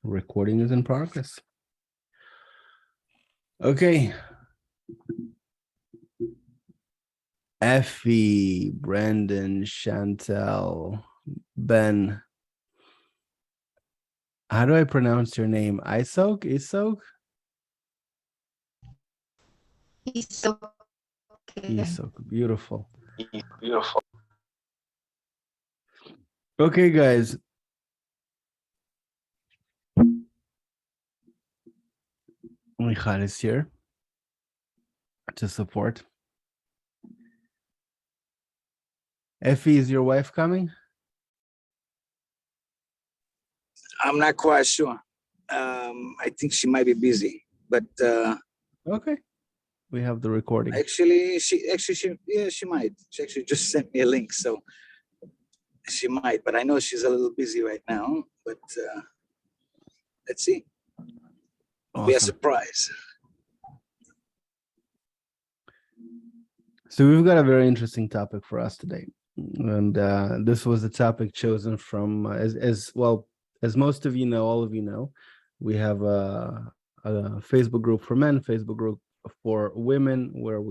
Recording is in progress. Okay. Effie, Brandon, Chantel, Ben. How do I pronounce your name? Isok? Isok? Isok. Beautiful. Beautiful. Okay, guys. Michal is here to support. Effie, is your wife coming? I'm not quite sure. I think she might be busy, but Okay. We have the recording. she might. She actually just sent me a link, so she might. But I know she's a little busy right now. But let's see. It'll be a Awesome. surprise. So we've got a very interesting topic for us today. And this was the topic chosen from, as well, as most of you know, all of you know, we have a Facebook group for men, Facebook group for women, where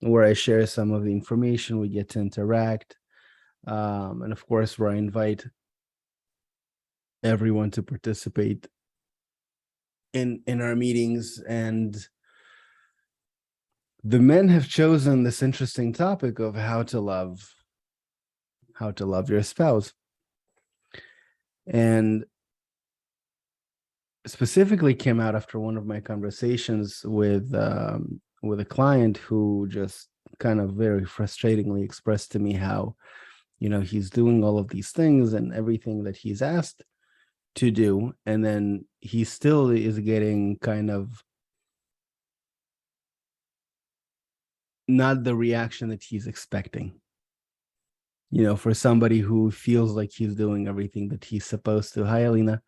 where I share some of the information, we get to interact. And of course, where I invite everyone to participate in our meetings. And the men have chosen this interesting topic of how to love your spouse. And specifically came out after one of my conversations with a client who just kind of very frustratingly expressed to me how, he's doing all of these things and everything that he's asked to do, and then he still is getting kind of not the reaction that he's expecting. For somebody who feels like he's doing everything that he's supposed to. Hi, Alina.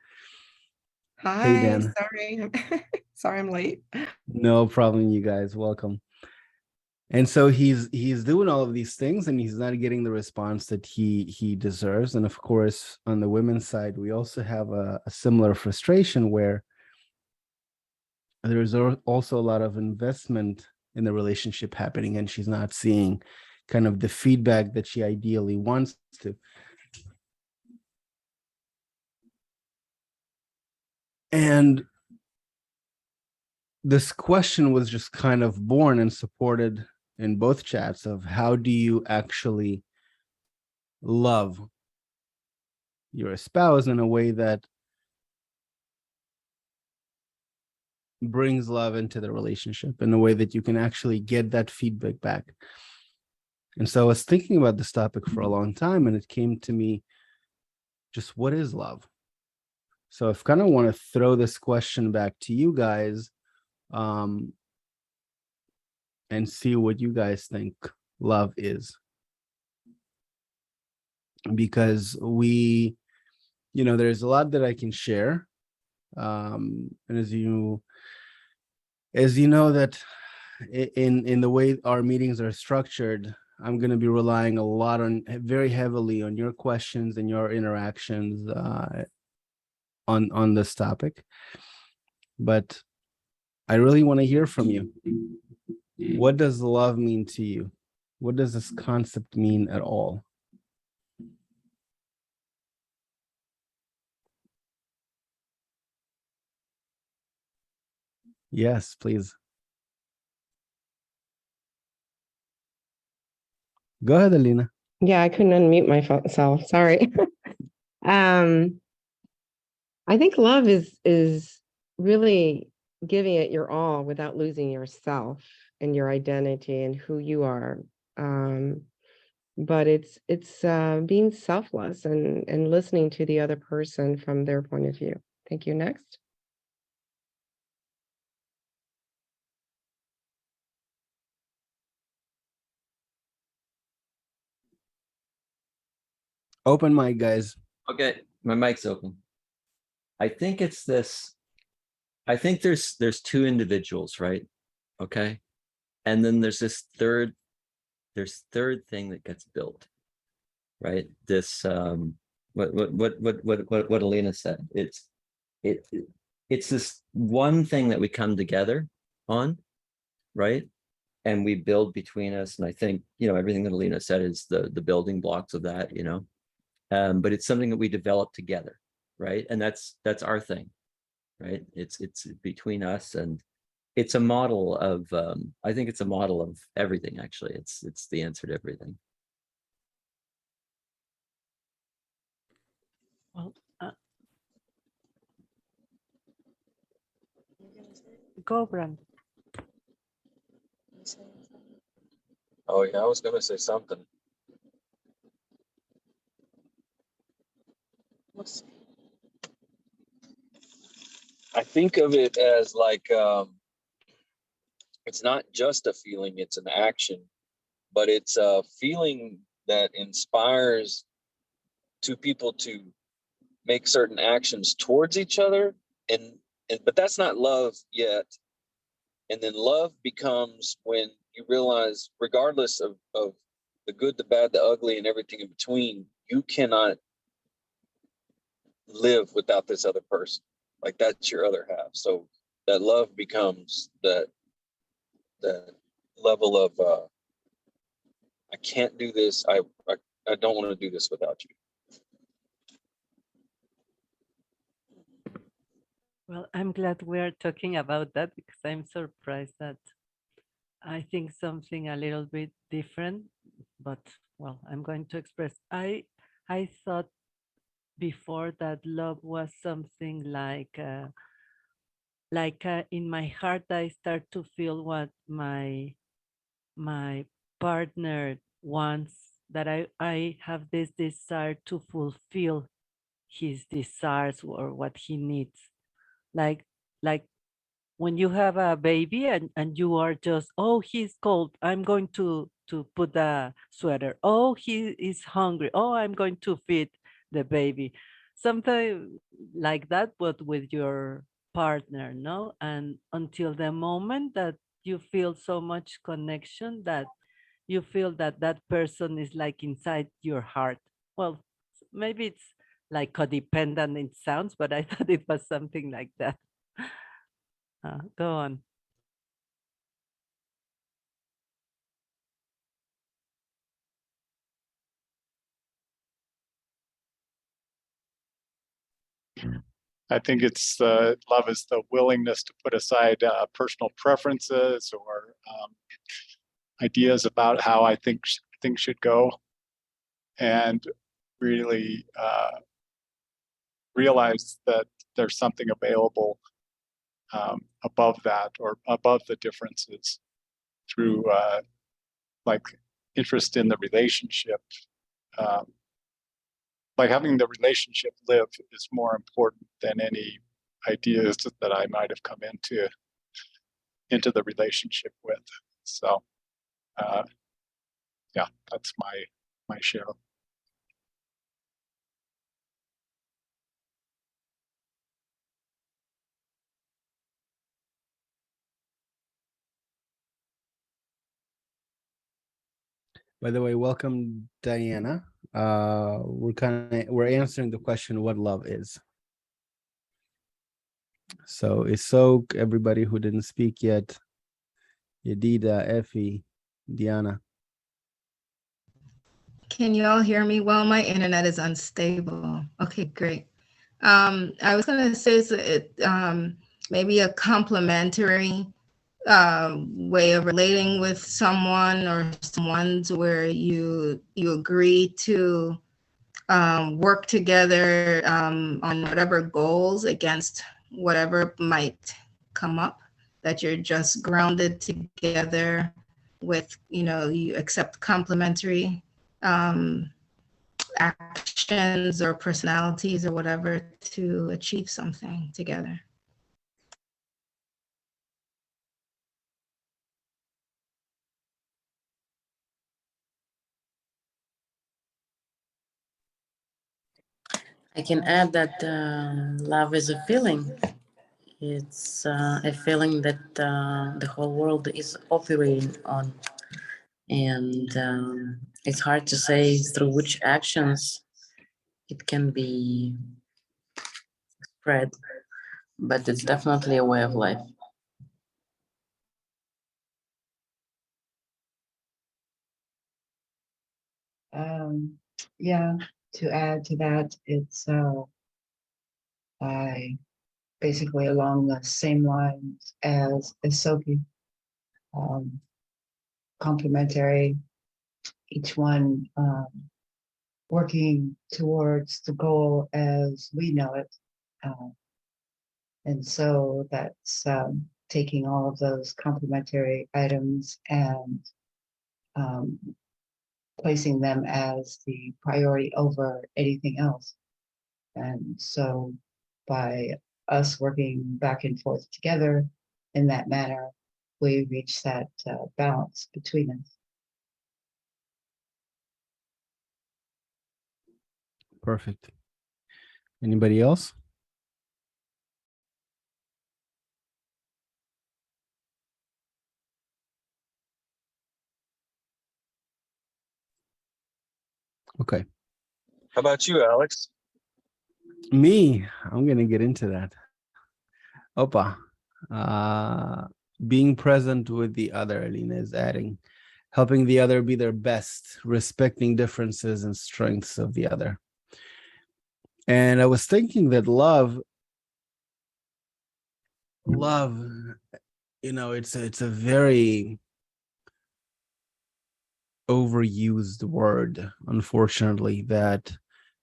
Hi, Hey, Dan. sorry. Sorry I'm late. No problem, you guys. Welcome. And so he's doing all of these things and he's not getting the response that he deserves. And of course, on the women's side, we also have a similar frustration where there's also a lot of investment in the relationship happening, and she's not seeing kind of the feedback that she ideally wants to. And this question was just kind of born and supported in both chats of how do you actually love your spouse in a way that brings love into the relationship, in a way that you can actually get that feedback back. And so I was thinking about this topic for a long time, and it came to me, just what is love? So I kind of want to throw this question back to you guys, and see what you guys think love is. Because there's a lot that I can share. And as you know that in the way our meetings are structured, I'm going to be relying a lot very heavily on your questions and your interactions on this topic. But I really want to hear from you. What does love mean to you? What does this concept mean at all? Yes, please. Go ahead, Alina. Yeah, I couldn't unmute myself. Sorry. I think love is really giving it your all without losing yourself and your identity and who you are. But it's being selfless and listening to the other person from their point of view. Thank you. Next. Open mic, guys. Okay, my mic's open. I think it's this. I think there's two individuals, right? Okay. And then there's this third thing that gets built, right? This what Alina said. It's this one thing that we come together on, right? And we build between us. And I think, everything that Alina said is the building blocks of that, but it's something that we develop together, right? And that's our thing, right? It's between us, and it's a model of, I think it's a model of everything, actually. It's the answer to everything. Well, go, Brand. Oh yeah, I was gonna say something. I think of it as like it's not just a feeling, it's an action, but it's a feeling that inspires two people to make certain actions towards each other, and but that's not love yet. And then love becomes when you realize, regardless of the good, the bad, the ugly, and everything in between, you cannot live without this other person. Like, that's your other half. So that love becomes that level of I can't do this. I don't want to do this without you. Well, I'm glad we're talking about that, because I'm surprised that I think something a little bit different, but well, I'm going to express. I thought before that love was something like in my heart, I start to feel what my partner wants, that I have this desire to fulfill his desires or what he needs. Like when you have a baby and you are just, oh, he's cold, I'm going to put a sweater. Oh, he is hungry. Oh, I'm going to feed the baby. Something like that, but with your partner, no? And until the moment that you feel so much connection that you feel that that person is like inside your heart. Well, maybe it's like codependent it sounds, but I thought it was something like that. Go on. I think it's love is the willingness to put aside personal preferences or ideas about how I think things should go, and really realize that there's something available above that, or above the differences, through like interest in the relationship. Like having the relationship live is more important than any ideas that I might have come into the relationship with. So yeah, that's my share. By the way, welcome, Diana. We're answering the question what love is. So Isok, everybody who didn't speak yet, Yedida, Effie, Diana. Can you all hear me well? My internet is unstable. Okay, great. I was gonna say it maybe a complementary way of relating with someone or someone's, where you agree to work together on whatever goals against whatever might come up, that you're just grounded together with, you accept complementary actions or personalities or whatever to achieve something together. I can add that love is a feeling. It's a feeling that the whole world is operating on. And it's hard to say through which actions it can be spread, but it's definitely a way of life. Yeah, to add to that, it's I basically along the same lines as Sophie. Complementary, each one working towards the goal as we know it. And so that's taking all of those complementary items and placing them as the priority over anything else. And so by us working back and forth together in that manner, we reach that balance between us. Perfect. Anybody else? Okay. How about you, Alex? Me, I'm gonna get into that. Opa. Being present with the other, Alina is adding, helping the other be their best, respecting differences and strengths of the other. And I was thinking that love, it's a very overused word, unfortunately, that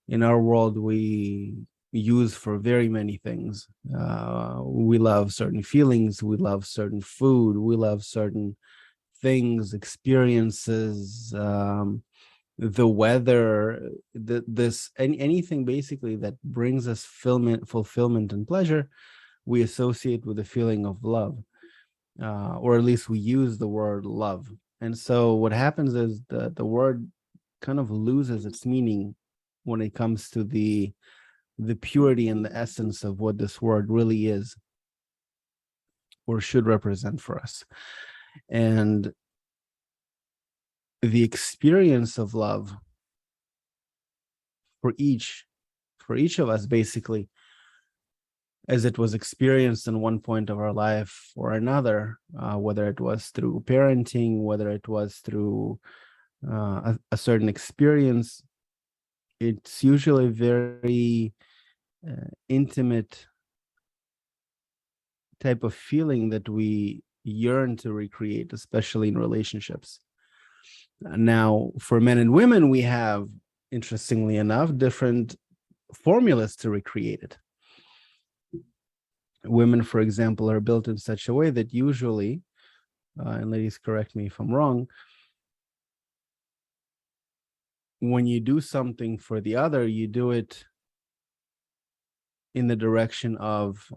in our world we use for very many things. We love certain feelings, we love certain food, we love certain things, experiences, the weather, anything basically that brings us fulfillment and pleasure, we associate with the feeling of love, or at least we use the word love. And so what happens is the word kind of loses its meaning when it comes to the purity and the essence of what this word really is or should represent for us. And the experience of love for each of us, basically, as it was experienced in one point of our life or another, whether it was through parenting, whether it was through a certain experience, it's usually very intimate type of feeling that we yearn to recreate, especially in relationships. Now, for men and women, we have, interestingly enough, different formulas to recreate it. Women, for example, are built in such a way that usually, and ladies, correct me if I'm wrong, when you do something for the other, you do it in the direction of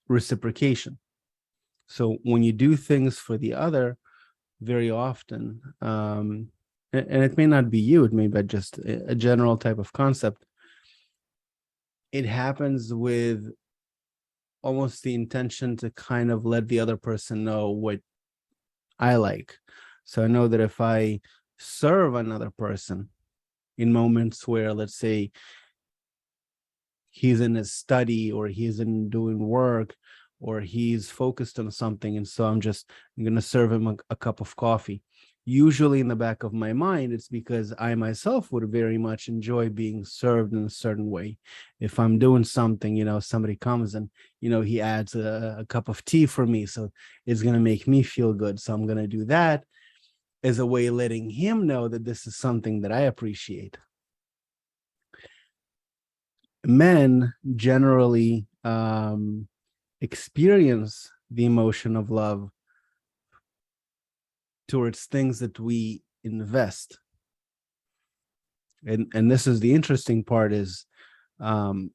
reciprocation. So when you do things for the other, very often, and it may not be you, it may be just a general type of concept, it happens with almost the intention to kind of let the other person know what I like. So I know that if I serve another person in moments where, let's say, he's in his study or he's in doing work or he's focused on something, and so I'm going to serve him a cup of coffee. Usually in the back of my mind, it's because I myself would very much enjoy being served in a certain way. If I'm doing something, somebody comes and, he adds a cup of tea for me. So it's going to make me feel good. So I'm going to do that as a way of letting him know that this is something that I appreciate. Men generally experience the emotion of love towards things that we invest. And this is the interesting part is men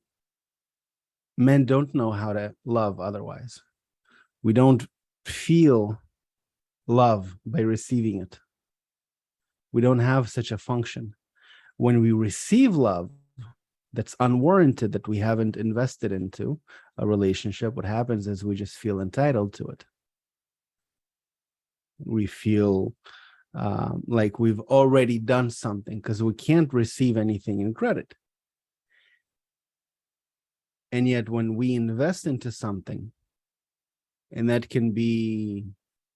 don't know how to love otherwise. We don't feel love by receiving it. We don't have such a function. When we receive love that's unwarranted, that we haven't invested into a relationship, what happens is we just feel entitled to it. We feel like we've already done something, because we can't receive anything in credit. And yet when we invest into something, and that can be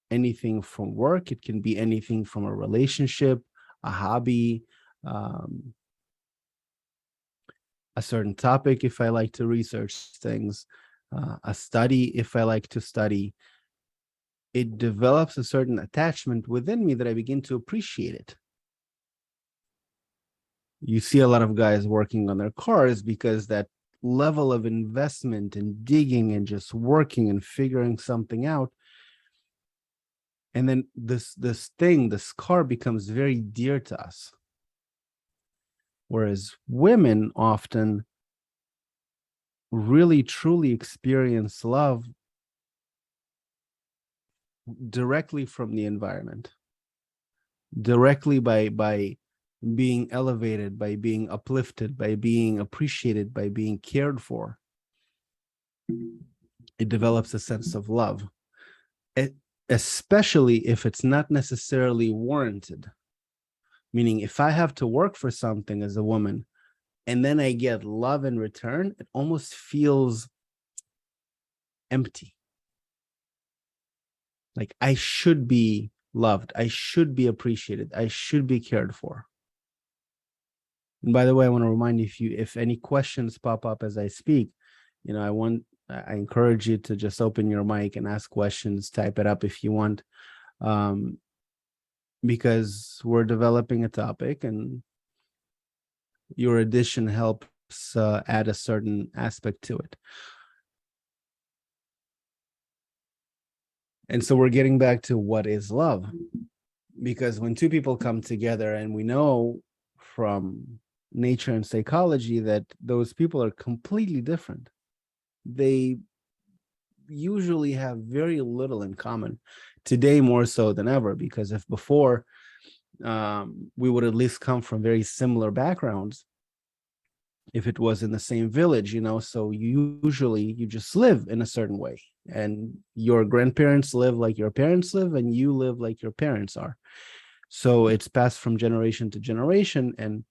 anything from work, it can be anything from a relationship, a hobby, a certain topic if I like to research things, a study if I like to study, it develops a certain attachment within me that I begin to appreciate it. You see a lot of guys working on their cars because that level of investment and digging and just working and figuring something out. And then this car becomes very dear to us. Whereas women often really truly experience love directly from the environment, directly by being elevated, by being uplifted, by being appreciated, by being cared for. It develops a sense of love, especially if it's not necessarily warranted. Meaning, if I have to work for something as a woman and then I get love in return, it almost feels empty. Like I should be loved, I should be appreciated, I should be cared for. And by the way, I want to remind you, if any questions pop up as I speak, I encourage you to just open your mic and ask questions, type it up if you want, because we're developing a topic and your addition helps add a certain aspect to it. And so we're getting back to what is love, because when two people come together, and we know from nature and psychology that those people are completely different, they usually have very little in common. Today more so than ever, because if before we would at least come from very similar backgrounds, if it was in the same village, so you just live in a certain way, and your grandparents live like your parents live, and you live like your parents are. So it's passed from generation to generation, and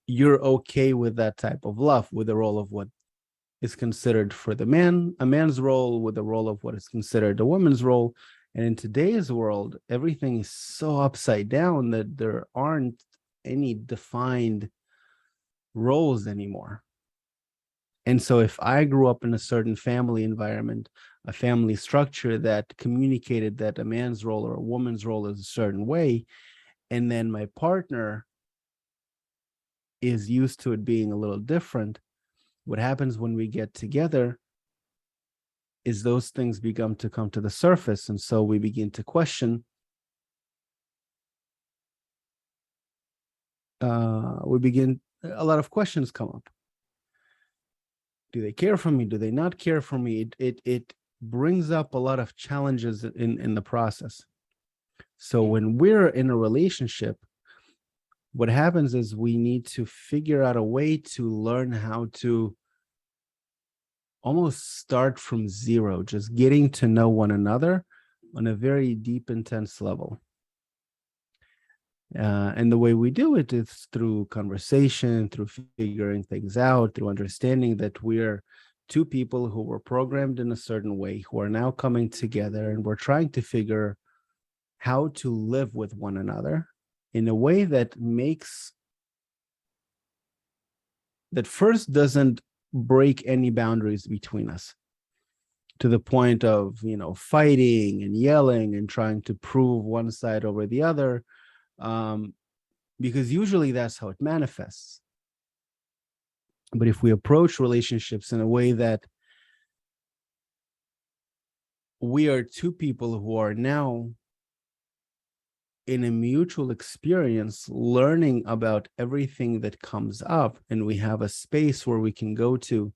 you're okay with that type of love, with the role of what is considered for the man, a man's role, with the role of what is considered a woman's role. And in today's world, everything is so upside down that there aren't any defined roles anymore. And so if I grew up in a certain family environment, a family structure that communicated that a man's role or a woman's role is a certain way, and then my partner is used to it being a little different, what happens when we get together is those things begin to come to the surface. And so we begin to question, a lot of questions come up. Do they care for me? Do they not care for me? It brings up a lot of challenges in the process. So when we're in a relationship, what happens is we need to figure out a way to learn how to almost start from zero, just getting to know one another on a very deep, intense level. And the way we do it is through conversation, through figuring things out, through understanding that we're two people who were programmed in a certain way, who are now coming together, and we're trying to figure how to live with one another in a way that first doesn't break any boundaries between us to the point of, fighting and yelling and trying to prove one side over the other, because usually that's how it manifests. But if we approach relationships in a way that we are two people who are now in a mutual experience, learning about everything that comes up, and we have a space where we can go to,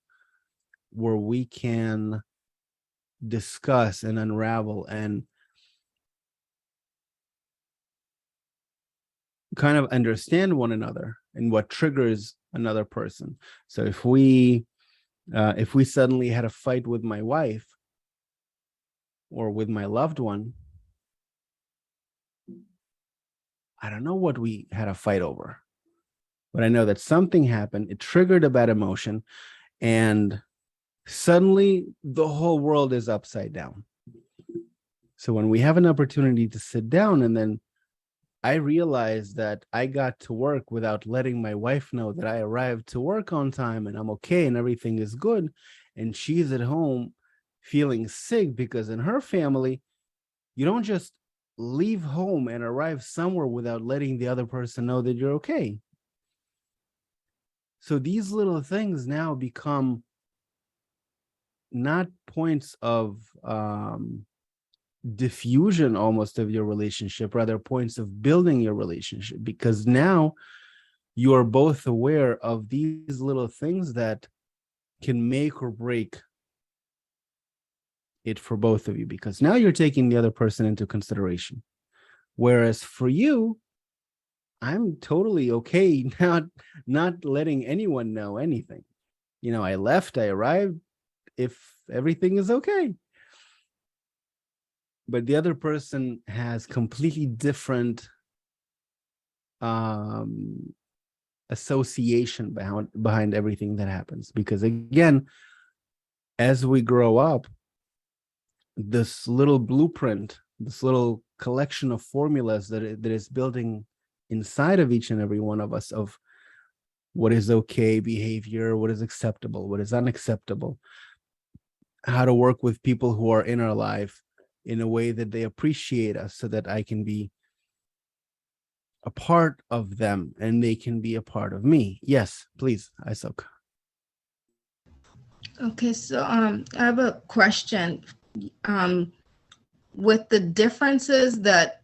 where we can discuss and unravel and kind of understand one another and what triggers another person. So if we suddenly had a fight with my wife or with my loved one, I don't know what we had a fight over, but I know that something happened. It triggered a bad emotion, and suddenly the whole world is upside down. So when we have an opportunity to sit down, and then I realized that I got to work without letting my wife know that I arrived to work on time and I'm okay and everything is good, and she's at home feeling sick because in her family, you don't just leave home and arrive somewhere without letting the other person know that you're okay. So these little things now become not points of diffusion almost of your relationship, rather points of building your relationship, because now you are both aware of these little things that can make or break it for both of you, because now you're taking the other person into consideration. Whereas for you, I'm totally okay not letting anyone know anything. You know, I left, I arrived, if everything is okay. But the other person has completely different association behind everything that happens. Because again, as we grow up, this little blueprint, this little collection of formulas that is building inside of each and every one of us of what is okay behavior, what is acceptable, what is unacceptable, how to work with people who are in our life in a way that they appreciate us so that I can be a part of them and they can be a part of me. Yes, please, Isok. Okay, so I have a question. With the differences that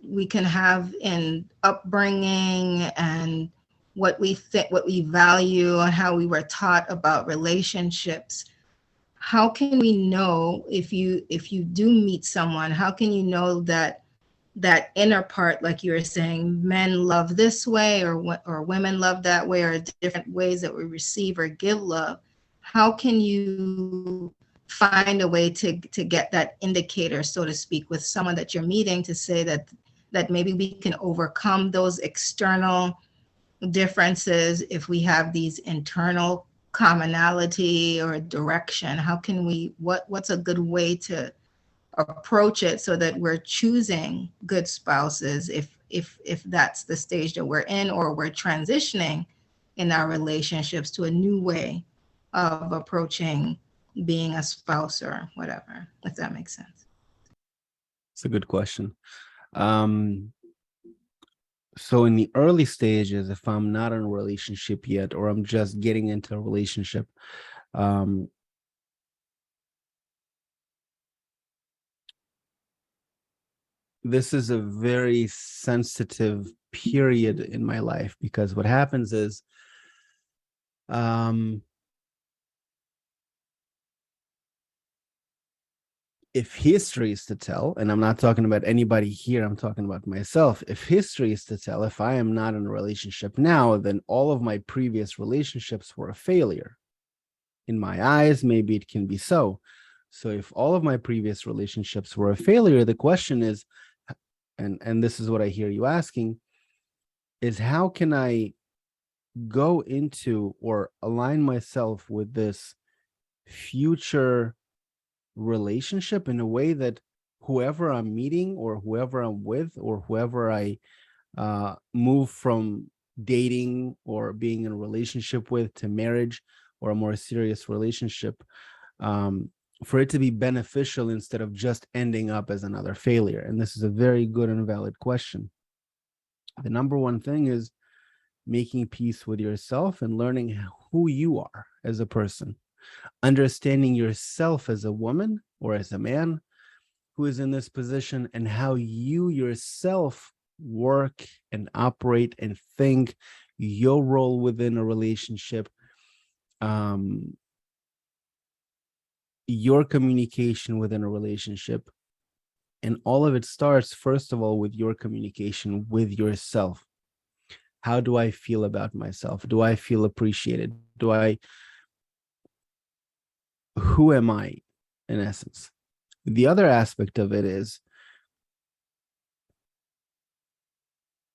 we can have in upbringing and what we think, what we value, and how we were taught about relationships, how can we know if you do meet someone, how can you know that inner part, like you were saying, men love this way or women love that way, or different ways that we receive or give love? How can you find a way to get that indicator, so to speak, with someone that you're meeting, to say that maybe we can overcome those external differences if we have these internal commonality or direction? How can we, what's a good way to approach it so that we're choosing good spouses if that's the stage that we're in, or we're transitioning in our relationships to a new way of approaching being a spouse or whatever, if that makes sense? It's a good question. So in the early stages, if I'm not in a relationship yet, or I'm just getting into a relationship, this is a very sensitive period in my life, because what happens is, if history is to tell, and I'm not talking about anybody here, I'm talking about myself. If history is to tell, if I am not in a relationship now, then all of my previous relationships were a failure. In my eyes, maybe it can be so. So if all of my previous relationships were a failure, the question is, and this is what I hear you asking, is how can I go into or align myself with this future relationship in a way that whoever I'm meeting or whoever I'm with or whoever I move from dating or being in a relationship with to marriage or a more serious relationship, for it to be beneficial instead of just ending up as another failure? And this is a very good and valid question. The number one thing is making peace with yourself and learning who you are as a person, understanding yourself as a woman or as a man who is in this position, and how you yourself work and operate and think, your role within a relationship, your communication within a relationship. And all of it starts, first of all, with your communication with yourself. How do I feel about myself? Do I feel appreciated? Who am I, in essence? The other aspect of it is,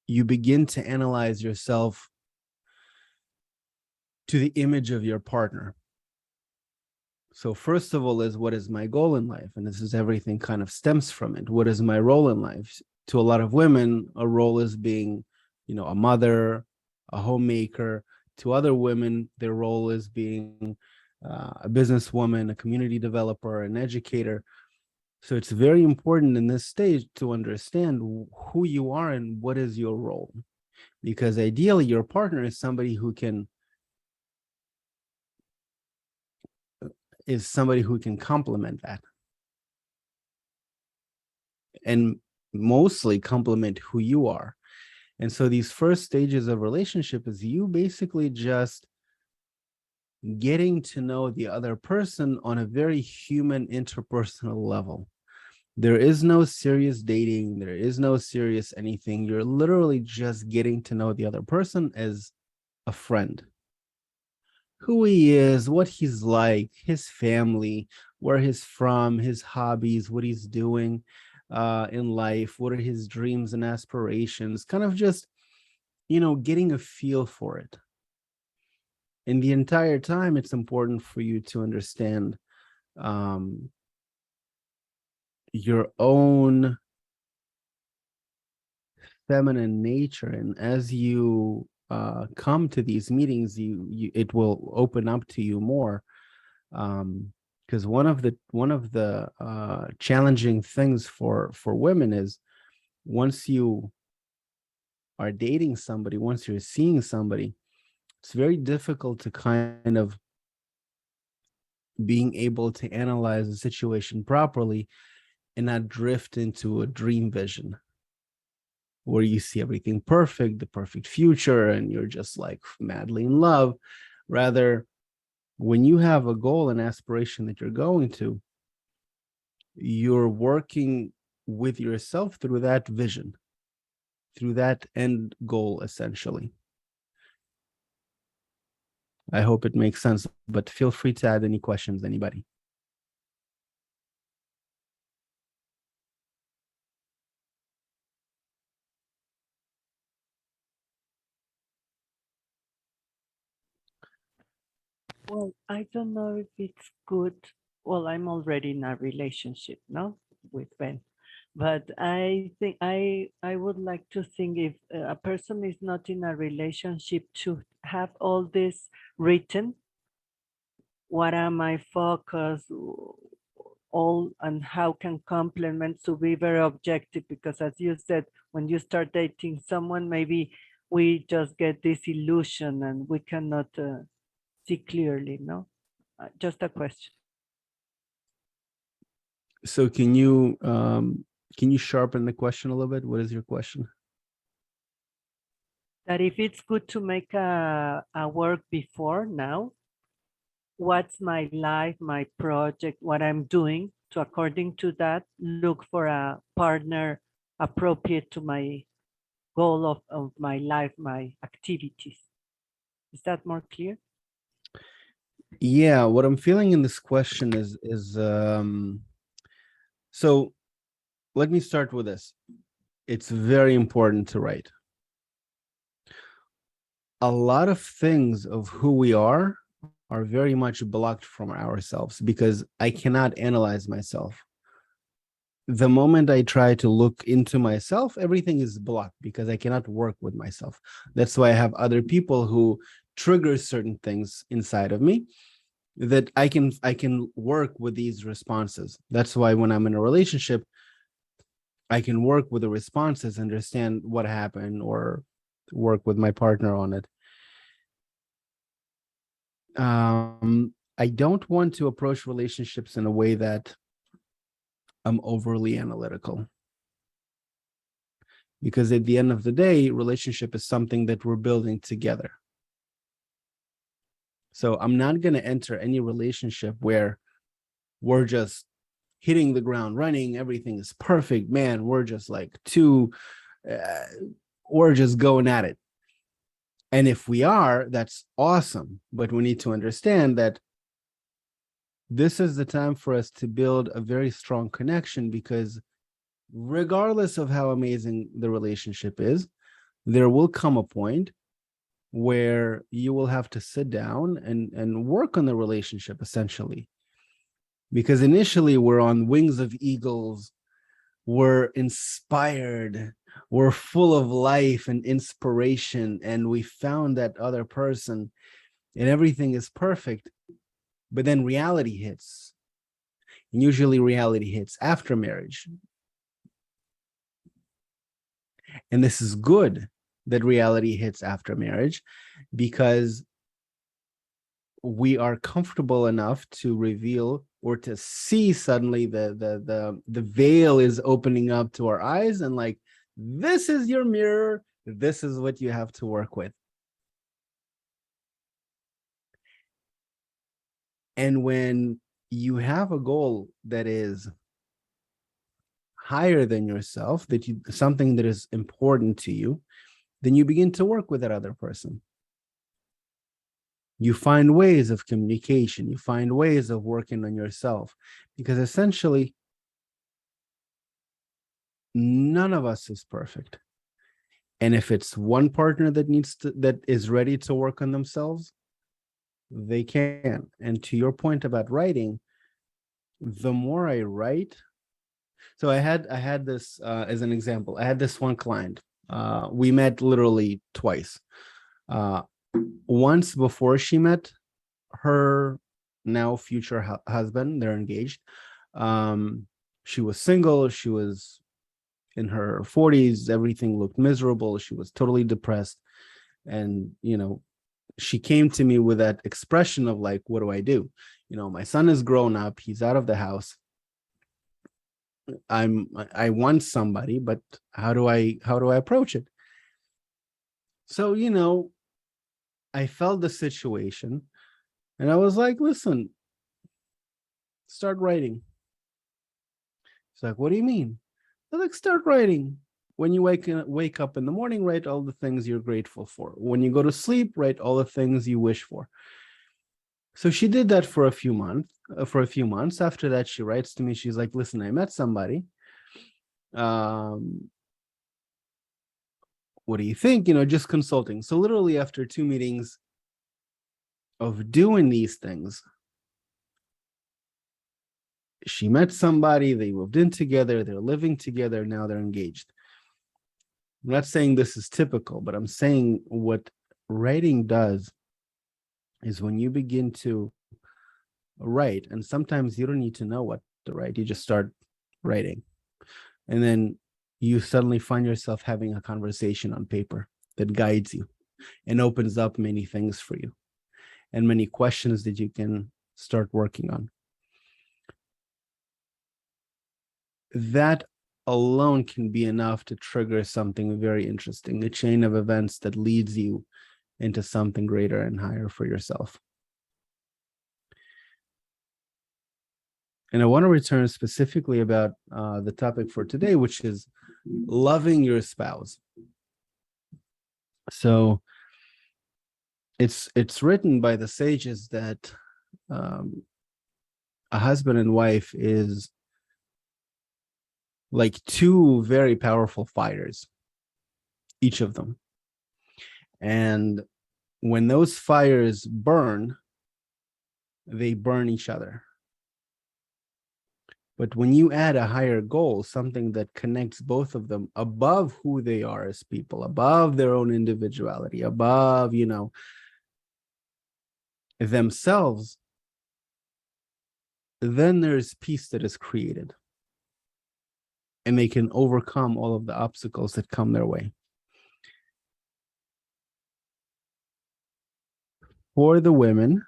you begin to analyze yourself to the image of your partner. So first of all is, what is my goal in life? And this is everything kind of stems from it. What is my role in life? To a lot of women, a role is being, a mother, a homemaker. To other women, their role is being a businesswoman, a community developer, an educator. So it's very important in this stage to understand who you are and what is your role. Because ideally, your partner is somebody who can complement that and mostly complement who you are. And so these first stages of relationship is you basically just getting to know the other person on a very human interpersonal level. There is no serious dating, there is no serious anything. You're literally just getting to know the other person as a friend. Who he is, what he's like, his family, where he's from, his hobbies, what he's doing in life, what are his dreams and aspirations, kind of just, getting a feel for it. And the entire time, it's important for you to understand your own feminine nature. And as you come to these meetings, it will open up to you more. Because one of the challenging things for women is, once you are dating somebody, once you're seeing somebody, it's very difficult to kind of being able to analyze the situation properly and not drift into a dream vision where you see everything perfect, the perfect future, and you're just like madly in love. Rather, when you have a goal and aspiration that you're going to, you're working with yourself through that vision, through that end goal, essentially. I hope it makes sense, but feel free to add any questions, anybody. Well, I don't know if it's good. Well, I'm already in a relationship now with Ben, but I think I would like to think, if a person is not in a relationship, to have all this written. What are my focus? All, and how can complement, to be very objective, because as you said, when you start dating someone, maybe we just get this illusion and we cannot see clearly. No, just a question. So can you sharpen the question a little bit? What is your question? That if it's good to make a work before now, what's my life, my project, what I'm doing, to according to that, look for a partner appropriate to my goal of my life, my activities. Is that more clear? Yeah, what I'm feeling in this question is so let me start with this. It's very important to write. A lot of things of who we are very much blocked from ourselves because I cannot analyze myself. The moment I try to look into myself, everything is blocked because I cannot work with myself. That's why I have other people who trigger certain things inside of me that I can work with these responses. That's why when I'm in a relationship, I can work with the responses, understand what happened, or work with my partner on it. I don't want to approach relationships in a way that I'm overly analytical. Because at the end of the day, relationship is something that we're building together. So I'm not going to enter any relationship where we're just hitting the ground running, everything is perfect, man, we're just like we're just going at it. And if we are, that's awesome. But we need to understand that this is the time for us to build a very strong connection, because regardless of how amazing the relationship is, there will come a point where you will have to sit down and work on the relationship, essentially. Because initially we're on wings of eagles, we're inspired, we're full of life and inspiration, and we found that other person and everything is perfect. But then reality hits. And usually reality hits after marriage. And this is good that reality hits after marriage, because we are comfortable enough to reveal or to see suddenly the veil is opening up to our eyes, and like, this is your mirror, this is what you have to work with. And when you have a goal that is higher than yourself, that you something that is important to you, then you begin to work with that other person. You find ways of communication, you find ways of working on yourself, because essentially none of us is perfect. And if it's one partner that is ready to work on themselves, they can. And to your point about writing, the more I write, so I had this as an example. I had this one client. We met literally twice. Once before she met her now future husband, they're engaged. She was single. She was in her 40s. Everything looked miserable. She was totally depressed. And, she came to me with that expression of like, what do I do? My son is grown up. He's out of the house. I want somebody, but how do I approach it? So, I felt the situation and I was like, listen, start writing. It's like, what do you mean? I'm like, start writing. When you wake up in the morning, write all the things you're grateful for. When you go to sleep, write all the things you wish for. So she did that for a few months. After that, she writes to me. She's like, listen, I met somebody. What do you think? Just consulting. So literally after 2 meetings of doing these things, she met somebody, they moved in together, they're living together, now they're engaged. I'm not saying this is typical, but I'm saying what writing does is when you begin to write, and sometimes you don't need to know what to write, you just start writing. And then you suddenly find yourself having a conversation on paper that guides you and opens up many things for you and many questions that you can start working on. That alone can be enough to trigger something very interesting, a chain of events that leads you into something greater and higher for yourself. And I want to return specifically about the topic for today, which is loving your spouse. So it's written by the sages that a husband and wife is like two very powerful fires, each of them. And when those fires burn, they burn each other. But when you add a higher goal, something that connects both of them above who they are as people, above their own individuality, above, themselves, then there's peace that is created. And they can overcome all of the obstacles that come their way. For the women,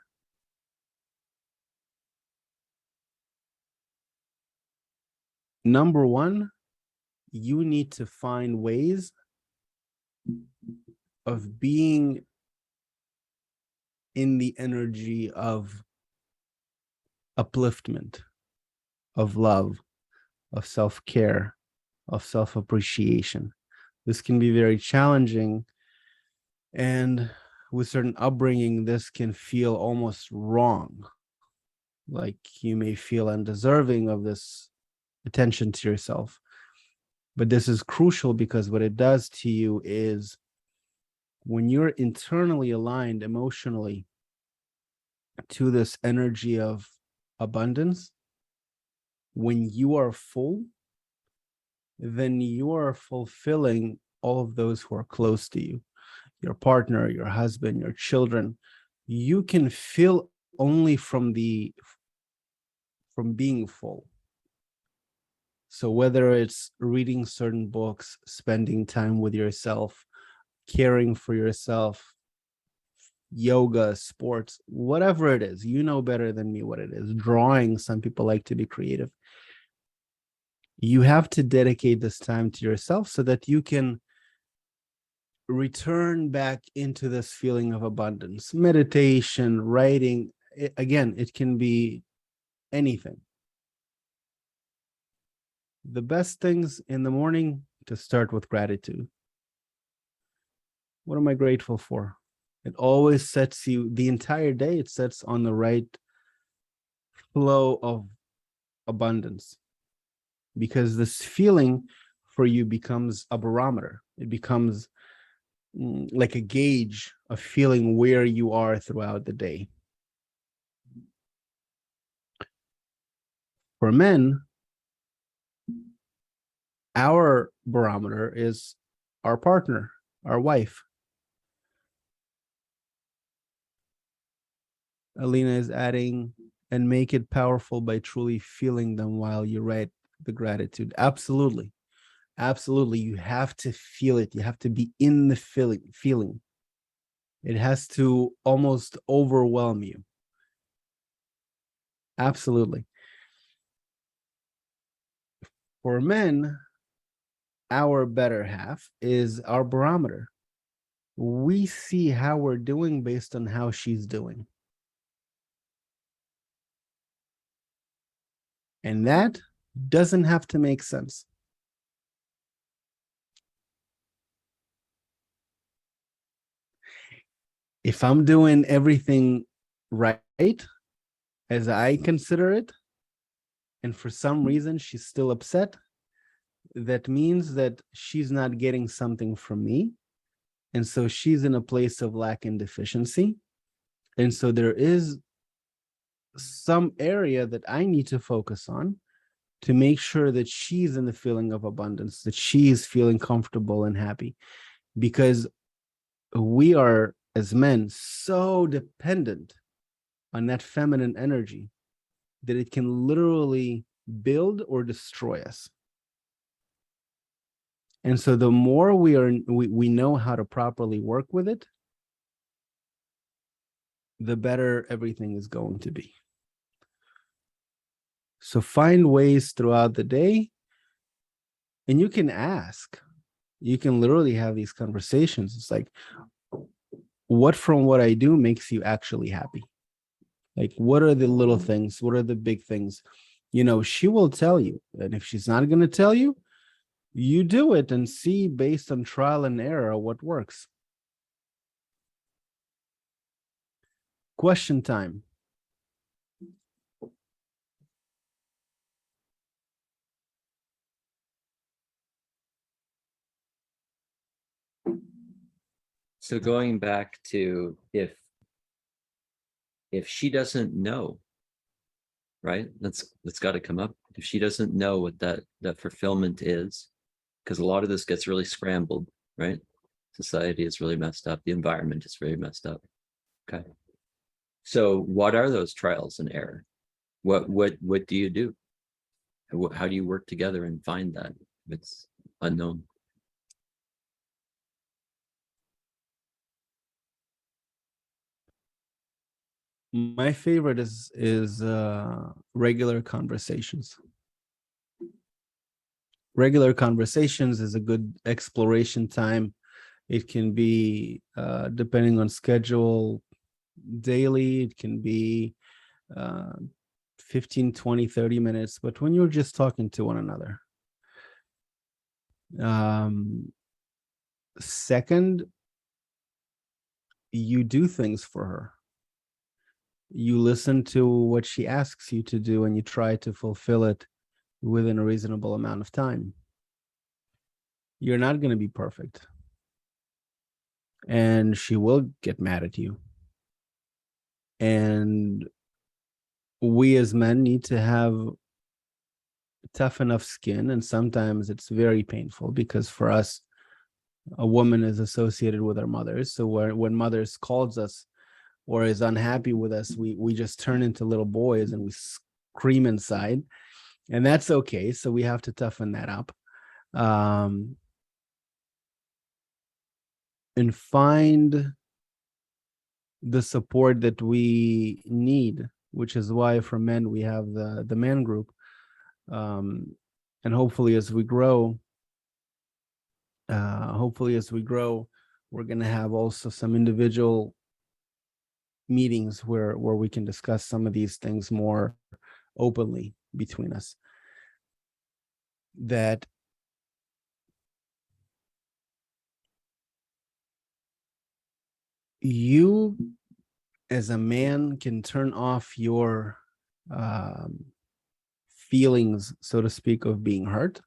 number one, you need to find ways of being in the energy of upliftment, of love, of self-care, of self-appreciation. This can be very challenging, and with certain upbringing, this can feel almost wrong. Like you may feel undeserving of this attention to yourself. But this is crucial because what it does to you is when you're internally aligned emotionally to this energy of abundance, when you are full, then you are fulfilling all of those who are close to you, your partner, your husband, your children. You can feel only from being full. So whether it's reading certain books, spending time with yourself, caring for yourself, yoga, sports, whatever it is, you know better than me what it is. Drawing, some people like to be creative. You have to dedicate this time to yourself so that you can return back into this feeling of abundance. Meditation, writing, again, it can be anything. The best things in the morning to start with gratitude. What am I grateful for? It always sets you, the entire day, it sets on the right flow of abundance, because this feeling for you becomes a barometer. It becomes like a gauge of feeling where you are throughout the day. For men, our barometer is our partner, our wife. Alina is adding, and make it powerful by truly feeling them while you write the gratitude. Absolutely. Absolutely. You have to feel it. You have to be in the feeling. It has to almost overwhelm you. Absolutely. For men, our better half is our barometer. We see how we're doing based on how she's doing. And that doesn't have to make sense. If I'm doing everything right, as I consider it, and for some reason she's still upset, that means that she's not getting something from me. And so she's in a place of lack and deficiency. And so there is some area that I need to focus on to make sure that she's in the feeling of abundance, that she's feeling comfortable and happy. Because we are, as men, so dependent on that feminine energy that it can literally build or destroy us. And so the more we know how to properly work with it, the better everything is going to be. So find ways throughout the day, and you can ask. You can literally have these conversations. It's like, what from what I do makes you actually happy? Like, what are the little things? What are the big things? You know, she will tell you. And if she's not going to tell you, you do it and see based on trial and error what works. Question time. So going back to if she doesn't know, right? That's got to come up. If she doesn't know what that fulfillment is, because a lot of this gets really scrambled, right? Society is really messed up. The environment is very messed up. Okay. So what are those trials and error? What do you do? How do you work together and find that if it's unknown? My favorite is regular conversations. Regular conversations is a good exploration time. It can be, depending on schedule, daily. It can be 15, 20, 30 minutes. But when you're just talking to one another. Second, you do things for her. You listen to what she asks you to do and you try to fulfill it within a reasonable amount of time. You're not going to be perfect. and she will get mad at you. And we as men need to have tough enough skin, and sometimes it's very painful because for us, a woman is associated with our mothers. So when mothers calls us or is unhappy with us, we just turn into little boys and we scream inside, and that's okay. So we have to toughen that up, and find the support that we need, which is why for men we have the man group, and hopefully as we grow, we're going to have also some individual meetings where we can discuss some of these things more openly between us. That you as a man can turn off your feelings, so to speak, of being hurt,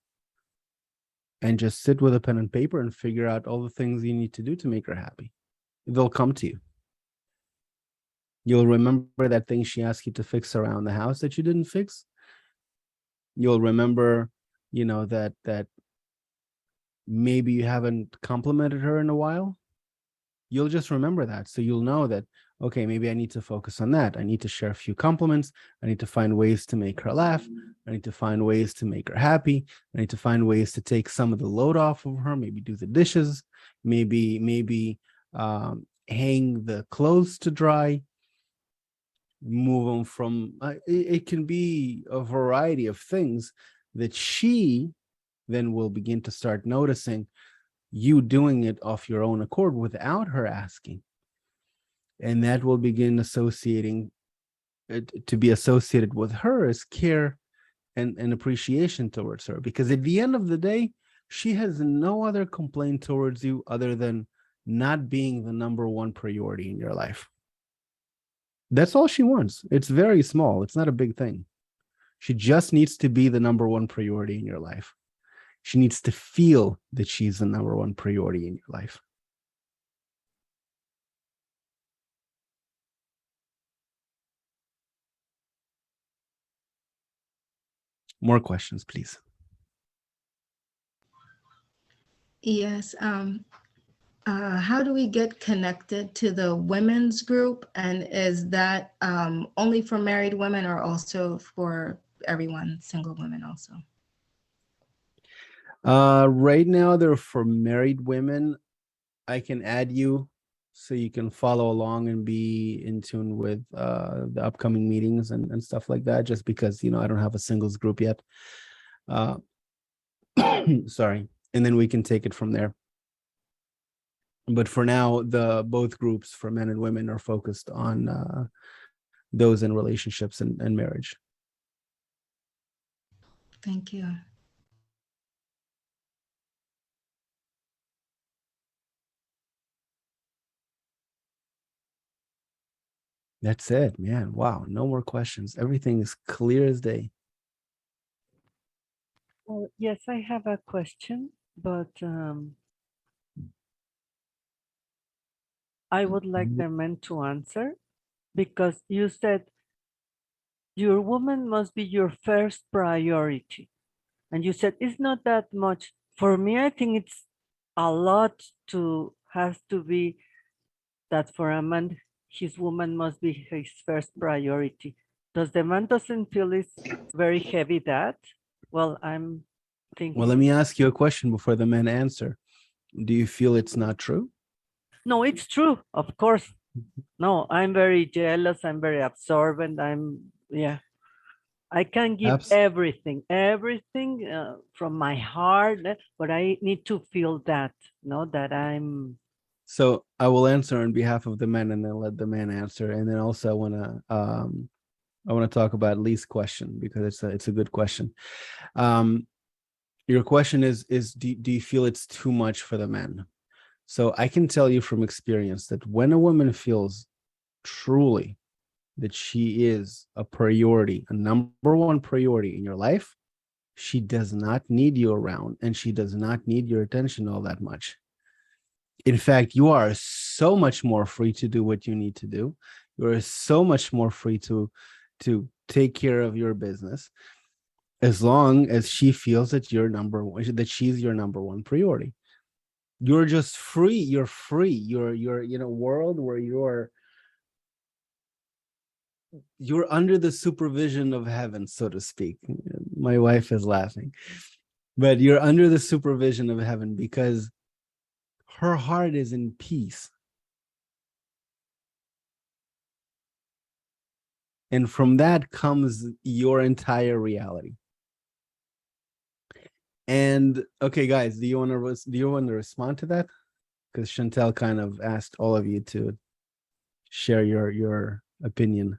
and just sit with a pen and paper and figure out all the things you need to do to make her happy. They'll come to you. You'll remember that thing she asked you to fix around the house that you didn't fix. You'll remember, that maybe you haven't complimented her in a while. You'll just remember that. So you'll know that, okay, maybe I need to focus on that. I need to share a few compliments. I need to find ways to make her laugh. I need to find ways to make her happy. I need to find ways to take some of the load off of her, maybe do the dishes, maybe hang the clothes to dry, move them from, it can be a variety of things that she then will begin to start noticing you doing it off your own accord without her asking. And that will begin associating it to be associated with her as care and appreciation towards her. Because at the end of the day, she has no other complaint towards you other than not being the number one priority in your life. That's all she wants. It's very small. It's not a big thing. She just needs to be the number one priority in your life. She needs to feel that she's the number one priority in your life. More questions, please. Yes. How do we get connected to the women's group? And is that only for married women or also for everyone, single women also? Right now, they're for married women. I can add you so you can follow along and be in tune with the upcoming meetings and stuff like that, just because, I don't have a singles group yet. Sorry. And then we can take it from there. But for now, both groups for men and women are focused on those in relationships and marriage. Thank you. That's it, man. Wow. No more questions. Everything is clear as day. Well, yes, I have a question, but I would like the men to answer, because you said your woman must be your first priority. And you said it's not that much. For me, I think it's a lot has to be that for a man, his woman must be his first priority. Does the man doesn't feel it's very heavy that? Well, I'm thinking. Well, let me ask you a question before the men answer. Do you feel it's not true? No, it's true, of course. No, I'm very jealous. I'm very absorbent. I can give everything from my heart, but I need to feel that, that I'm. So I will answer on behalf of the men and then let the man answer. And then also I want to talk about Lee's question because it's a good question. Your question is do you feel it's too much for the men? So I can tell you from experience that when a woman feels truly that she is a priority, a number one priority in your life, she does not need you around and she does not need your attention all that much. In fact, you are so much more free to do what you need to do. You are so much more free to take care of your business, as long as she feels that that she's your number one priority. You're just free. You're free. You're in a world where you're under the supervision of heaven, so to speak. My wife is laughing, but you're under the supervision of heaven because her heart is in peace. And from that comes your entire reality. And okay, guys, do you want to respond to that? Because Chantel kind of asked all of you to share your opinion.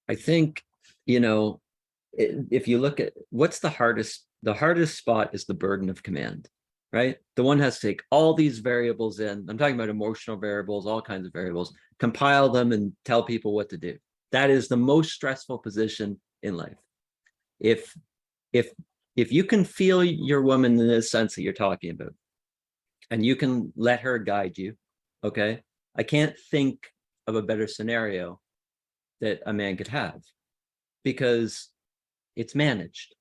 I think, if you look at what's the hardest spot is the burden of command, right? The one has to take all these variables in. I'm talking about emotional variables, all kinds of variables, compile them and tell people what to do. That is the most stressful position in life. If you can feel your woman in this sense that you're talking about, and you can let her guide you, okay? I can't think of a better scenario that a man could have, because it's managed,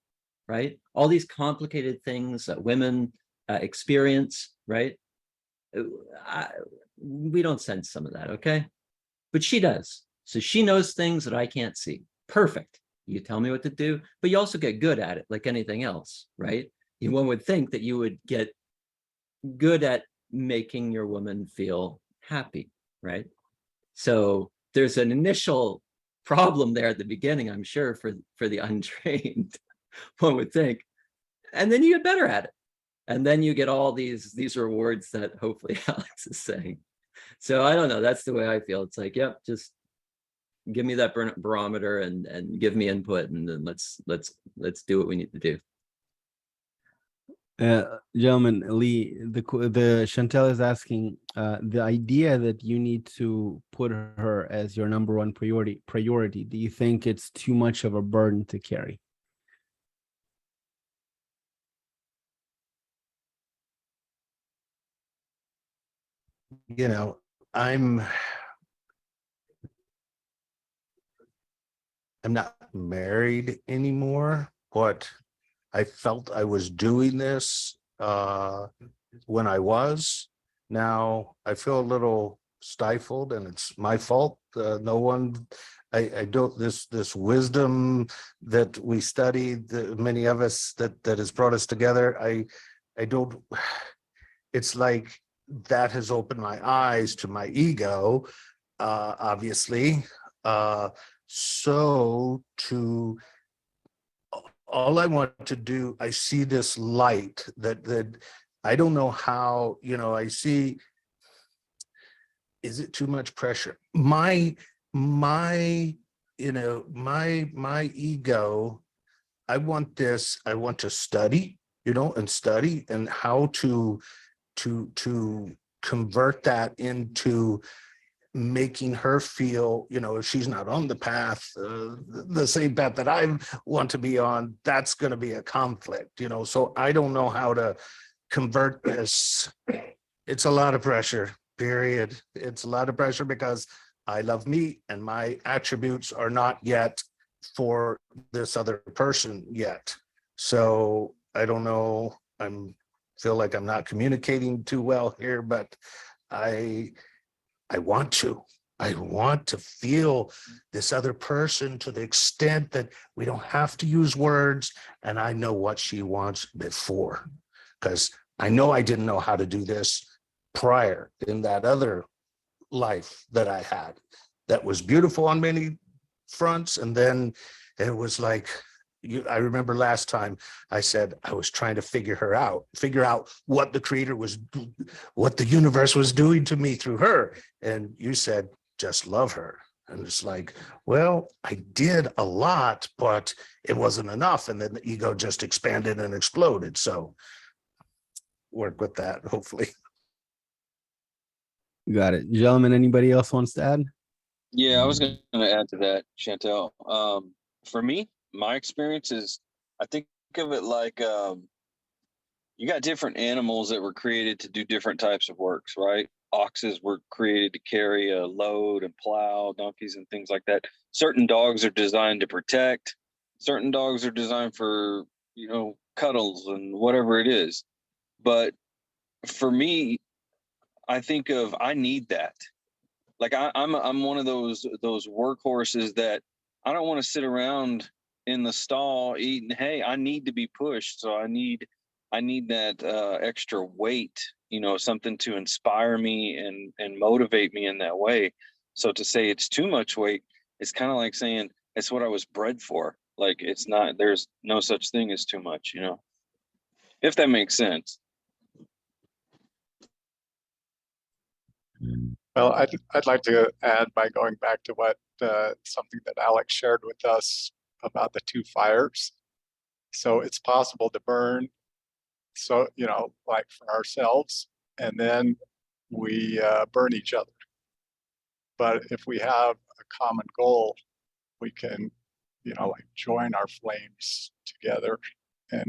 right? All these complicated things that women experience, right? We don't sense some of that, okay? But she does. So she knows things that I can't see. Perfect. You tell me what to do, but you also get good at it like anything else, right? One would think that you would get good at making your woman feel happy, right? So there's an initial problem there at the beginning, I'm sure, for the untrained, one would think. And then you get better at it. And then you get all these rewards that hopefully Alex is saying. So I don't know, that's the way I feel. It's like, yep, just give me that barometer and give me input, and then let's do what we need to do. Gentlemen, Lee, the Chantel is asking, the idea that you need to put her as your number one priority. Do you think it's too much of a burden to carry? I'm not married anymore, but I felt I was doing this when I was. Now I feel a little stifled, and it's my fault. No one, I don't, this wisdom that we studied, many of us, that has brought us together. I don't, it's like that has opened my eyes to my ego, obviously. So all I want to do, I see this light that I don't know how, I see, is it too much pressure? My ego, I want to study, and study and how to convert that into making her feel, if she's not on the path, the same path that I want to be on, that's going to be a conflict, so I don't know how to convert this. It's a lot of pressure, period. It's a lot of pressure because I love me and my attributes are not yet for this other person yet. So I don't know, feel like I'm not communicating too well here, but I want to feel this other person to the extent that we don't have to use words, and I know what she wants before, because I know I didn't know how to do this prior in that other life that I had that was beautiful on many fronts. And then it was like, I remember last time I said I was trying to figure out what the creator was, what the universe was doing to me through her. And you said, just love her. And it's like, well, I did a lot, but it wasn't enough. And then the ego just expanded and exploded. So work with that, hopefully. Got it. Gentlemen, anybody else wants to add? Yeah, I was going to add to that, Chantel. For me, my experience is, I think of it like you got different animals that were created to do different types of works, right? Oxes were created to carry a load and plow, donkeys and things like that. Certain dogs are designed to protect. Certain dogs are designed for, cuddles and whatever it is. But for me, I think of, I need that. Like I'm one of those workhorses that I don't want to sit around in the stall eating hay. I need to be pushed. So I need that extra weight, something to inspire me and motivate me in that way. So to say it's too much weight, it's kind of like saying it's what I was bred for. Like it's not, there's no such thing as too much, if that makes sense. Well, I'd like to add by going back to what something that Alex shared with us about the two fires. So it's possible to burn, so like for ourselves, and then we burn each other. But if we have a common goal, we can, like join our flames together, and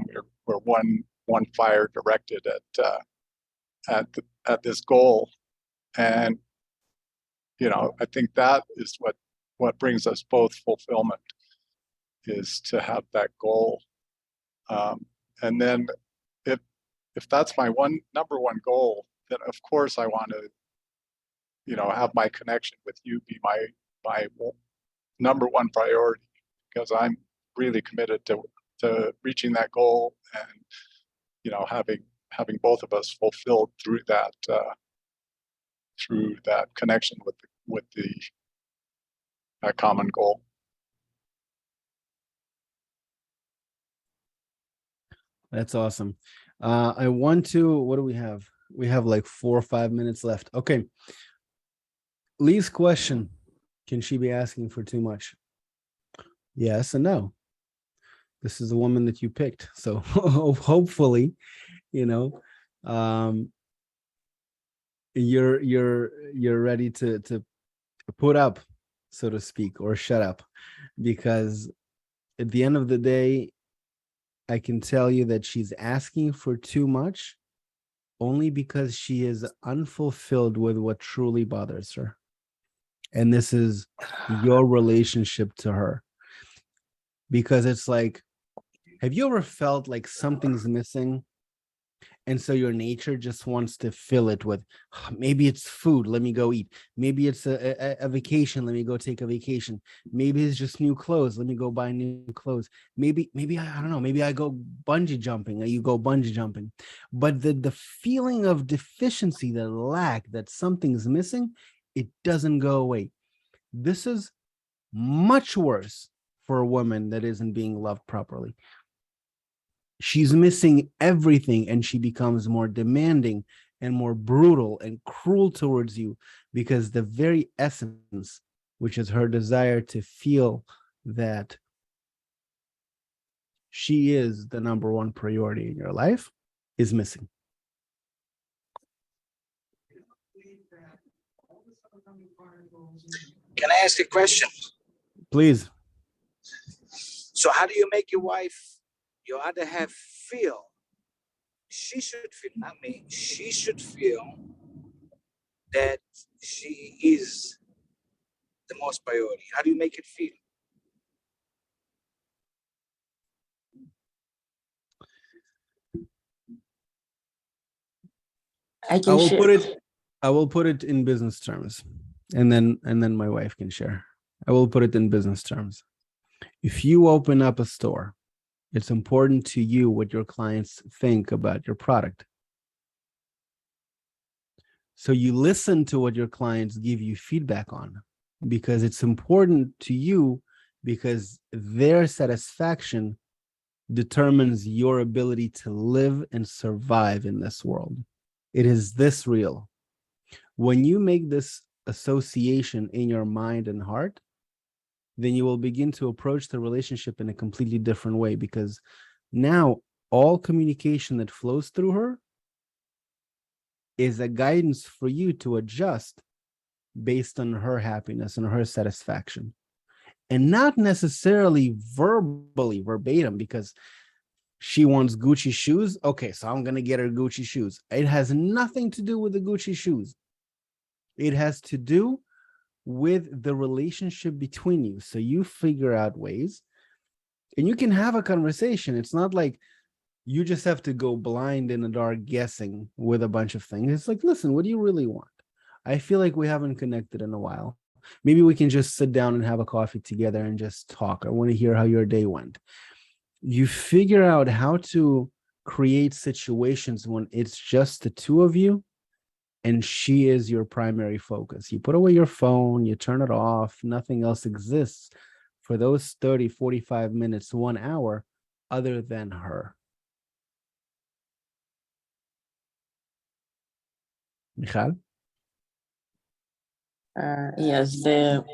we're one fire directed at this goal. And I think that is what brings us both fulfillment, is to have that goal. And then if that's my number one goal, then of course I want to, have my connection with you be my number one priority, because I'm really committed to reaching that goal and, having both of us fulfilled through that connection with that common goal. That's awesome. I want to, what do we have? We have like 4 or 5 minutes left. Okay. Lee's question, can she be asking for too much? Yes and no. This is the woman that you picked. So hopefully, you're ready to put up, so to speak, or shut up, because at the end of the day, I can tell you that she's asking for too much only because she is unfulfilled with what truly bothers her. And this is your relationship to her. Because it's like, have you ever felt like something's missing? And so your nature just wants to fill it with, maybe it's food, let me go eat. Maybe it's a vacation, let me go take a vacation. Maybe it's just new clothes, let me go buy new clothes. Maybe I don't know, maybe I go bungee jumping, or you go bungee jumping. But the feeling of deficiency, the lack, that something's missing, it doesn't go away. This is much worse for a woman that isn't being loved properly. She's missing everything, and she becomes more demanding and more brutal and cruel towards you, because the very essence, which is her desire to feel that she is the number one priority in your life, is missing. Can I ask a question? Please. So how do you make your other half feel? She should feel, not me, she should feel that she is the most priority. How do you make it feel? I can share. I will put it in business terms, and then my wife can share. I will put it in business terms. If you open up a store, it's important to you what your clients think about your product. So you listen to what your clients give you feedback on, because it's important to you, because their satisfaction determines your ability to live and survive in this world. It is this real. When you make this association in your mind and heart, then you will begin to approach the relationship in a completely different way, because now all communication that flows through her is a guidance for you to adjust based on her happiness and her satisfaction, and not necessarily verbally, verbatim, because She wants Gucci shoes. Okay, so I'm gonna get her Gucci shoes. It has nothing to do with the Gucci shoes. It has to do with the relationship between you. So you figure out ways and you can have a conversation. It's not like you just have to go blind in the dark guessing with a bunch of things. It's like, listen, what do you really want? I feel like we haven't connected in a while. Maybe we can just sit down and have a coffee together and just talk. I want to hear how your day went. You figure out how to create situations when it's just the two of you and she is your primary focus. You put away your phone, you turn it off, nothing else exists for those 30, 45 minutes, 1 hour other than her. Michal? Yes, the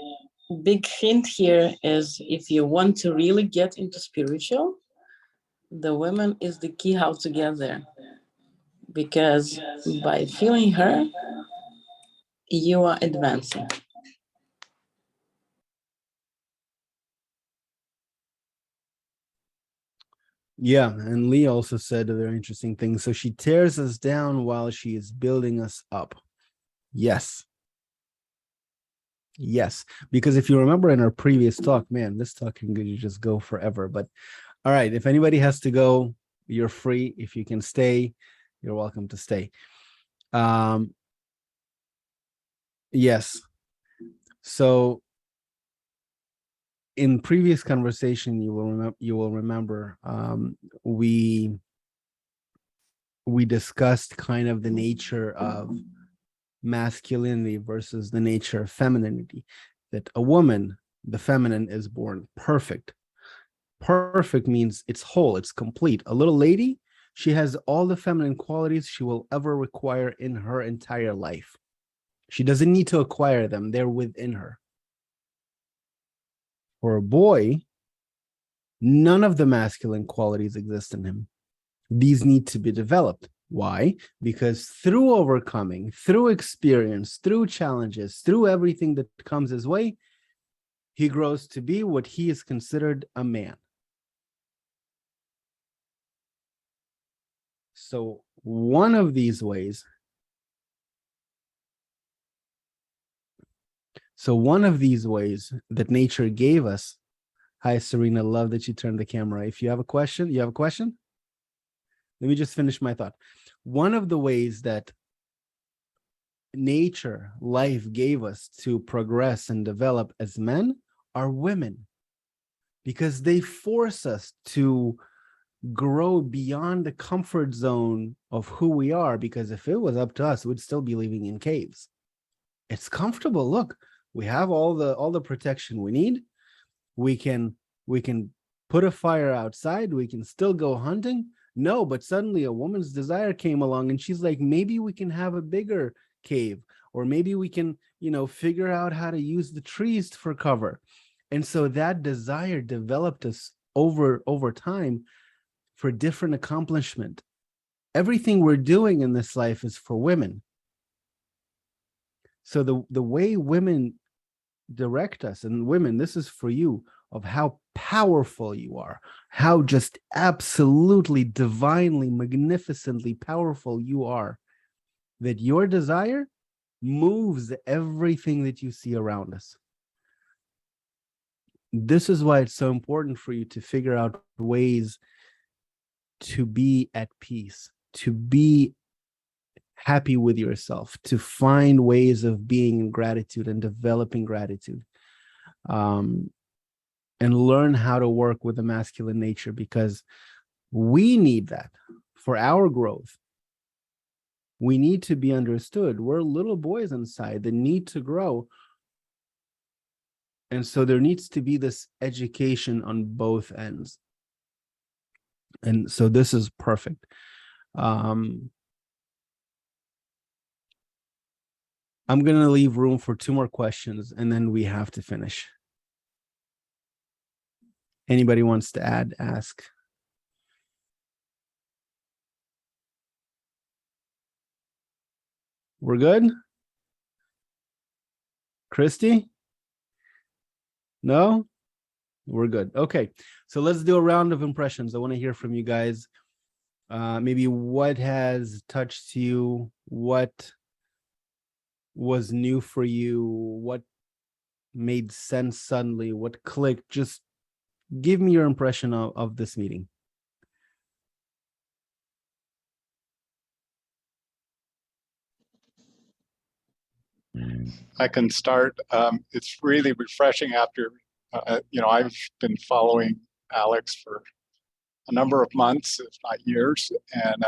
big hint here is if you want to really get into spiritual, the woman is the key how to get there. Because by feeling her, you are advancing. Yeah, and Lee also said a very interesting thing. So she tears us down while she is building us up. Yes. Yes, because if you remember in our previous talk, man, this talk can just go forever. But all right, if anybody has to go, you're free. If you can stay, you're welcome to stay. Yes. So in previous conversation, you will remember we discussed kind of the nature of masculinity versus the nature of femininity, that a woman, the feminine, is born perfect. Perfect means it's whole, it's complete. A little lady, she has all the feminine qualities she will ever require in her entire life. She doesn't need to acquire them, they're within her. For a boy, none of the masculine qualities exist in him. These need to be developed. Why? Because through overcoming, through experience, through challenges, through everything that comes his way, he grows to be what he is considered a man. So one of these ways, that nature gave us. Hi, Serena, love that you turned the camera. If you have a question, you have a question? Let me just finish my thought. One of the ways that nature, life gave us to progress and develop as men are women, because they force us to grow beyond the comfort zone of who we are. Because if it was up to us, we'd still be living in caves. It's comfortable. Look, we have all the protection we need. We can put a fire outside. We can still go hunting. No, but suddenly a woman's desire came along and she's like, maybe we can have a bigger cave, or maybe we can, figure out how to use the trees for cover. And so that desire developed us over time for different accomplishment. Everything we're doing in this life is for women. So the way women direct us, and women, this is for you, of how powerful you are, how just absolutely divinely, magnificently powerful you are, that your desire moves everything that you see around us. This is why it's so important for you to figure out ways to be at peace, to be happy with yourself, to find ways of being in gratitude and developing gratitude, and learn how to work with the masculine nature, because we need that for our growth. We need to be understood. We're little boys inside that need to grow. And so there needs to be this education on both ends. And so this is perfect. I'm going to leave room for 2 more questions and then we have to finish. Anybody wants to add, ask? We're good? Christy? No? We're good. Okay. So let's do a round of impressions. I want to hear from you guys. Maybe what has touched you? What was new for you? What made sense suddenly? What clicked? Just give me your impression of this meeting. I can start. It's really refreshing after, I've been following Alex for a number of months, if not years, and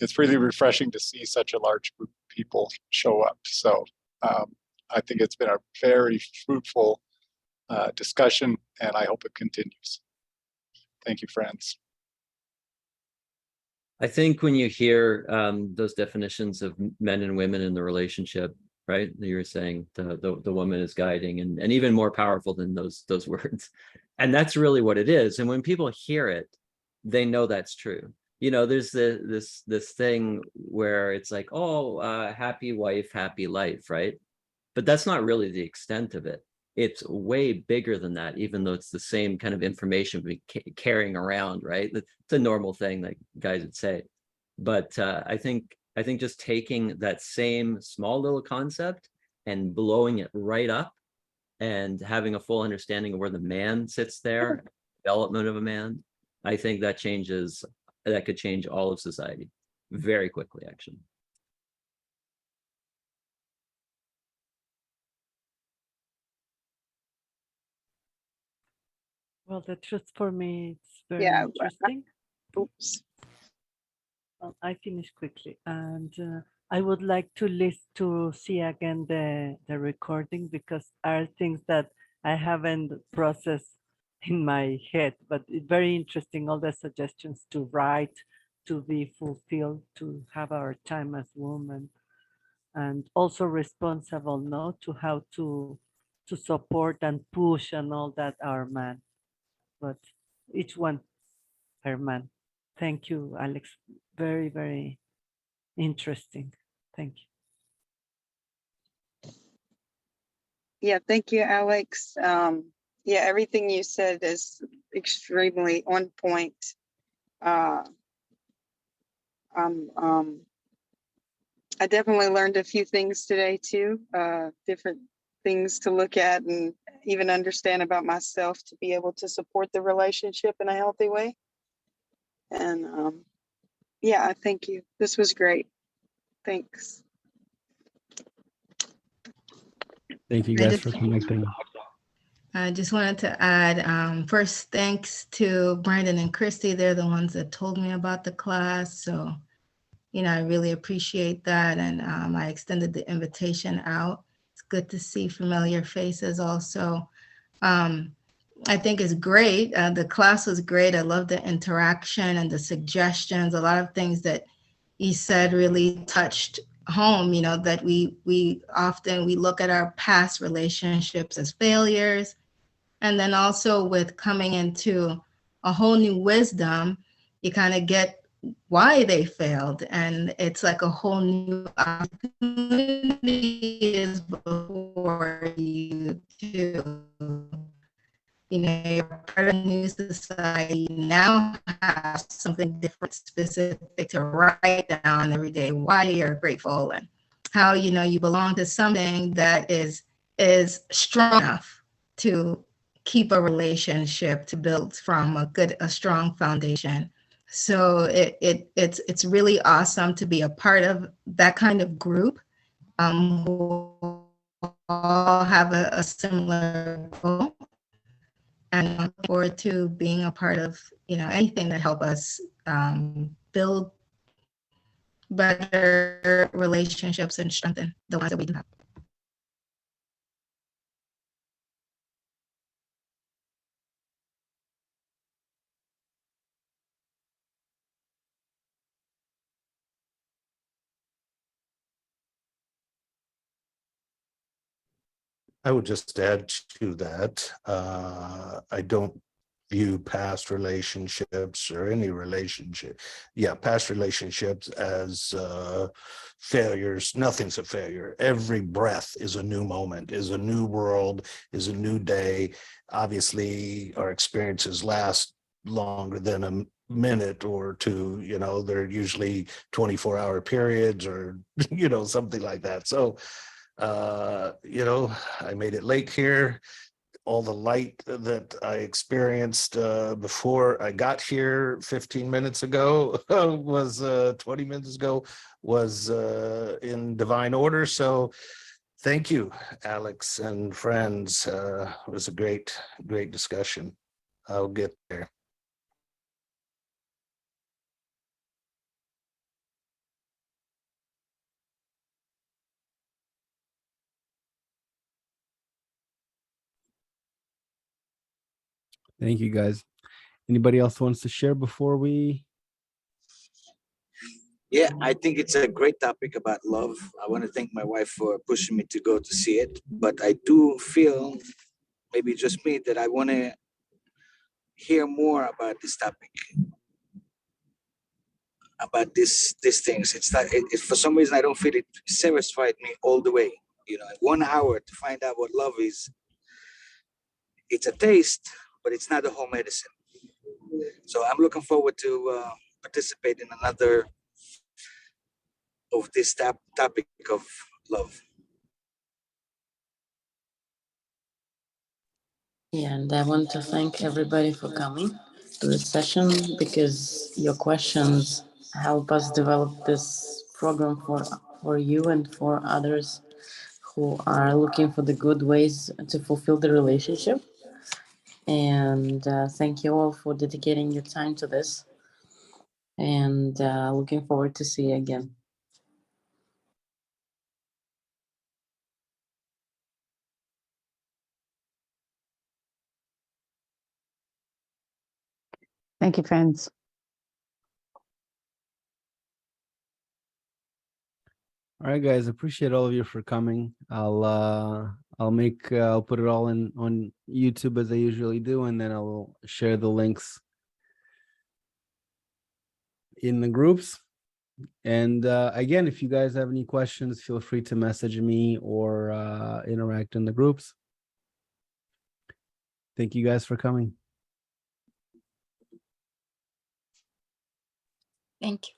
it's really refreshing to see such a large group of people show up. So I think it's been a very fruitful discussion, and I hope it continues. Thank you, friends. I think when you hear those definitions of men and women in the relationship, right? You were saying the woman is guiding and even more powerful than those words. And that's really what it is. And when people hear it, they know that's true. You know, there's this thing where it's like, oh, happy wife, happy life, right? But that's not really the extent of it. It's way bigger than that, even though it's the same kind of information we carrying around, right? It's a normal thing that guys would say. But I think just taking that same small little concept and blowing it right up and having a full understanding of where the man sits there, development of a man, I think that could change all of society very quickly, actually. Well, the truth for me, it's very Yeah, interesting. Oops. I finish quickly, and I would like to see again the recording, because are things that I haven't processed in my head, but it's very interesting, all the suggestions to write, to be fulfilled, to have our time as women, and also responsible, no, to how to support and push and all that our man, but each one per man. Thank you, Alex. Very, very interesting. Thank you. Yeah, thank you, Alex. Yeah, everything you said is extremely on point. I definitely learned a few things today too, different things to look at and even understand about myself to be able to support the relationship in a healthy way. And yeah, I thank you. This was great. Thanks. Thank you I guys just- for connecting. I just wanted to add, first, thanks to Brandon and Christy. They're the ones that told me about the class. So, I really appreciate that. And I extended the invitation out. It's good to see familiar faces also. I think it's great. The class was great. I love the interaction and the suggestions. A lot of things that he said really touched home, that we often look at our past relationships as failures. And then also with coming into a whole new wisdom, you kind of get why they failed. And it's like a whole new opportunity is before you too. You're part of a new society, now have something different specific to write down every day why you're grateful and how you belong to something that is strong enough to keep a relationship, to build from a strong foundation. So it's really awesome to be a part of that kind of group who all have a similar goal. And I look forward to being a part of, anything that help us build better relationships and strengthen the ones that we do have. I would just add to that. I don't view past relationships or any relationship, past relationships as failures. Nothing's a failure. Every breath is a new moment, is a new world, is a new day. Obviously, our experiences last longer than a minute or two, they're usually 24-hour periods or, something like that. So, I made it late here. All the light that I experienced before I got here 15 minutes ago was 20 minutes ago was in divine order. So thank you, Alex and friends. It was a great discussion. I'll get there. Thank you, guys. Anybody else wants to share before we? Yeah, I think it's a great topic about love. I want to thank my wife for pushing me to go to see it. But I do feel, maybe just me, that I want to hear more about this topic, about these things. It's not, for some reason, I don't feel it satisfied me all the way. 1 hour to find out what love is. It's a taste, but it's not a whole medicine. So I'm looking forward to participate in another of this topic of love. Yeah, and I want to thank everybody for coming to this session because your questions help us develop this program for you and for others who are looking for the good ways to fulfill the relationship. And thank you all for dedicating your time to this. And looking forward to see you again. Thank you, friends. All right, guys, appreciate all of you for coming. I'll put it all in on YouTube as I usually do, and then I'll share the links in the groups. And again, if you guys have any questions, feel free to message me or interact in the groups. Thank you guys for coming. Thank you.